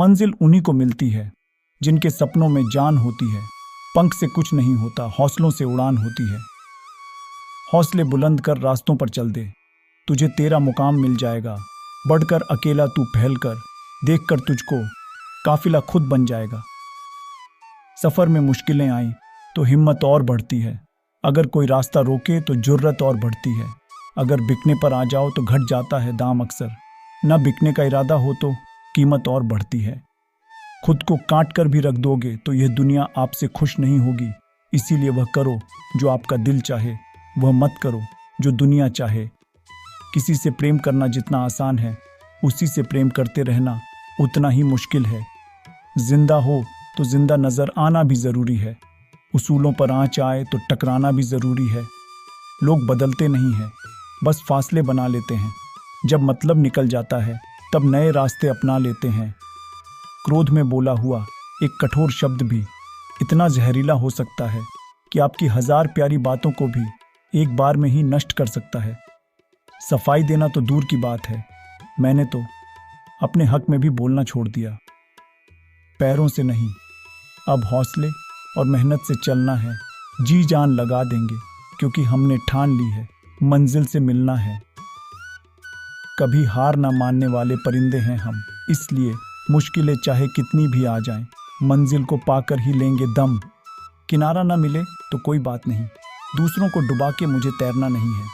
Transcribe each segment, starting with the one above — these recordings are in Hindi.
मंजिल उन्हीं को मिलती है जिनके सपनों में जान होती है। पंख से कुछ नहीं होता, हौसलों से उड़ान होती है। हौसले बुलंद कर रास्तों पर चल दे, तुझे तेरा मुकाम मिल जाएगा। बढ़कर अकेला तू फैल कर, देख कर तुझको काफिला खुद बन जाएगा। सफर में मुश्किलें आई तो हिम्मत और बढ़ती है। अगर कोई रास्ता रोके तो जुर्रत और बढ़ती है। अगर बिकने पर आ जाओ तो घट जाता है दाम अक्सर। न बिकने का इरादा हो तो कीमत और बढ़ती है। खुद को काट कर भी रख दोगे तो यह दुनिया आपसे खुश नहीं होगी। इसीलिए वह करो जो आपका दिल चाहे, वह मत करो जो दुनिया चाहे। किसी से प्रेम करना जितना आसान है, उसी से प्रेम करते रहना उतना ही मुश्किल है। जिंदा हो तो जिंदा नजर आना भी जरूरी है। उसूलों पर आँच आए तो टकराना भी जरूरी है। लोग बदलते नहीं हैं, बस फासले बना लेते हैं। जब मतलब निकल जाता है तब नए रास्ते अपना लेते हैं। क्रोध में बोला हुआ एक कठोर शब्द भी इतना जहरीला हो सकता है कि आपकी 1000 प्यारी बातों को भी एक बार में ही नष्ट कर सकता है। सफाई देना तो दूर की बात है, मैंने तो अपने हक में भी बोलना छोड़ दिया। पैरों से नहीं, अब हौसले और मेहनत से चलना है। जी जान लगा देंगे क्योंकि हमने ठान ली है मंजिल से मिलना है। कभी हार ना मानने वाले परिंदे हैं हम, इसलिए मुश्किलें चाहे कितनी भी आ जाएं, मंजिल को पाकर ही लेंगे दम। किनारा ना मिले तो कोई बात नहीं, दूसरों को डुबा के मुझे तैरना नहीं है।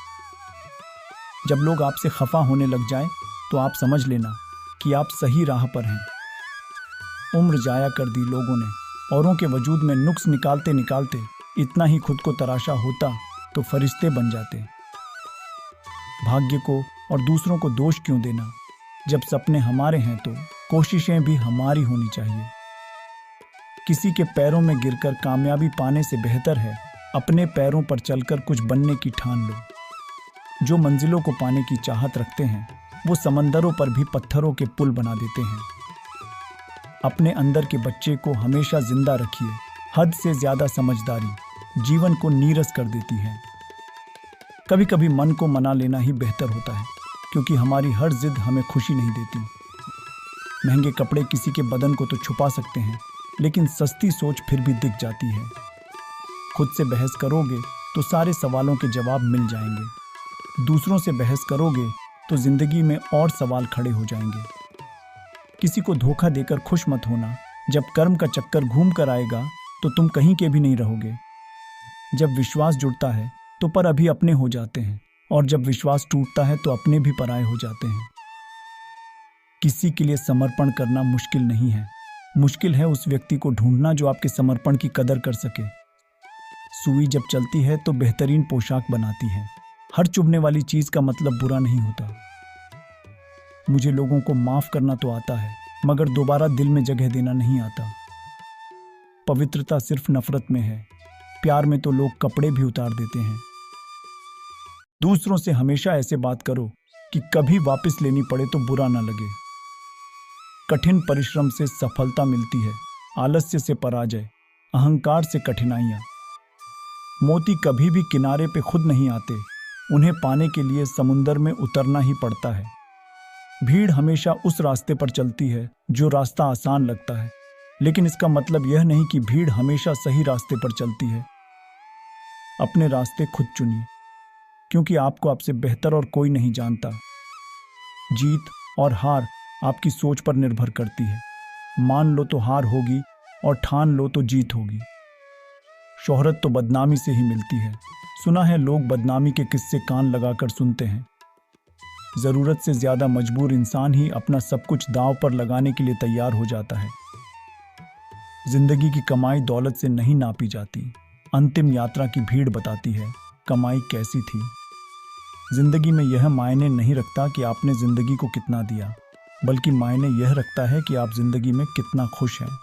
जब लोग आपसे खफा होने लग जाएं तो आप समझ लेना कि आप सही राह पर हैं। उम्र जाया कर दी लोगों ने, औरों के वजूद में नुक्स निकालते निकालते। इतना ही खुद को तराशा होता तो फरिश्ते बन जाते। भाग्य को और दूसरों को दोष क्यों देना? जब सपने हमारे हैं तो कोशिशें भी हमारी होनी चाहिए। किसी के पैरों में गिरकर कामयाबी पाने से बेहतर है अपने पैरों पर चलकर कुछ बनने की ठान लो। जो मंजिलों को पाने की चाहत रखते हैं वो समंदरों पर भी पत्थरों के पुल बना देते हैं। अपने अंदर के बच्चे को हमेशा जिंदा रखिए। हद से ज्यादा समझदारी जीवन को नीरस कर देती है। कभी कभी मन को मना लेना ही बेहतर होता है, क्योंकि हमारी हर जिद हमें खुशी नहीं देती। महंगे कपड़े किसी के बदन को तो छुपा सकते हैं, लेकिन सस्ती सोच फिर भी दिख जाती है। खुद से बहस करोगे तो सारे सवालों के जवाब मिल जाएंगे। दूसरों से बहस करोगे तो जिंदगी में और सवाल खड़े हो जाएंगे। किसी को धोखा देकर खुश मत होना। जब कर्म का चक्कर घूम कर आएगा तो तुम कहीं के भी नहीं रहोगे। जब विश्वास जुड़ता है तो पर अभी अपने हो जाते हैं, और जब विश्वास टूटता है तो अपने भी पराये हो जाते हैं। किसी के लिए समर्पण करना मुश्किल नहीं है, मुश्किल है उस व्यक्ति को ढूंढना जो आपके समर्पण की कदर कर सके। सुई जब चलती है तो बेहतरीन पोशाक बनाती है। हर चुभने वाली चीज का मतलब बुरा नहीं होता। मुझे लोगों को माफ करना तो आता है, मगर दोबारा दिल में जगह देना नहीं आता। पवित्रता सिर्फ नफरत में है, प्यार में तो लोग कपड़े भी उतार देते हैं। दूसरों से हमेशा ऐसे बात करो कि कभी वापस लेनी पड़े तो बुरा ना लगे। कठिन परिश्रम से सफलता मिलती है, आलस्य से पराजय, अहंकार से कठिनाइयां। मोती कभी भी किनारे पे खुद नहीं आते, उन्हें पाने के लिए समुंदर में उतरना ही पड़ता है। भीड़ हमेशा उस रास्ते पर चलती है जो रास्ता आसान लगता है, लेकिन इसका मतलब यह नहीं कि भीड़ हमेशा सही रास्ते पर चलती है। अपने रास्ते खुद चुनिए, क्योंकि आपको आपसे बेहतर और कोई नहीं जानता। जीत और हार आपकी सोच पर निर्भर करती है। मान लो तो हार होगी, और ठान लो तो जीत होगी। शोहरत तो बदनामी से ही मिलती है। सुना है लोग बदनामी के किस्से कान लगाकर सुनते हैं। जरूरत से ज्यादा मजबूर इंसान ही अपना सब कुछ दांव पर लगाने के लिए तैयार हो जाता है। जिंदगी की कमाई दौलत से नहीं नापी जाती, अंतिम यात्रा की भीड़ बताती है कमाई कैसी थी। जिंदगी में यह मायने नहीं रखता कि आपने जिंदगी को कितना दिया, बल्कि मायने यह रखता है कि आप जिंदगी में कितना खुश हैं।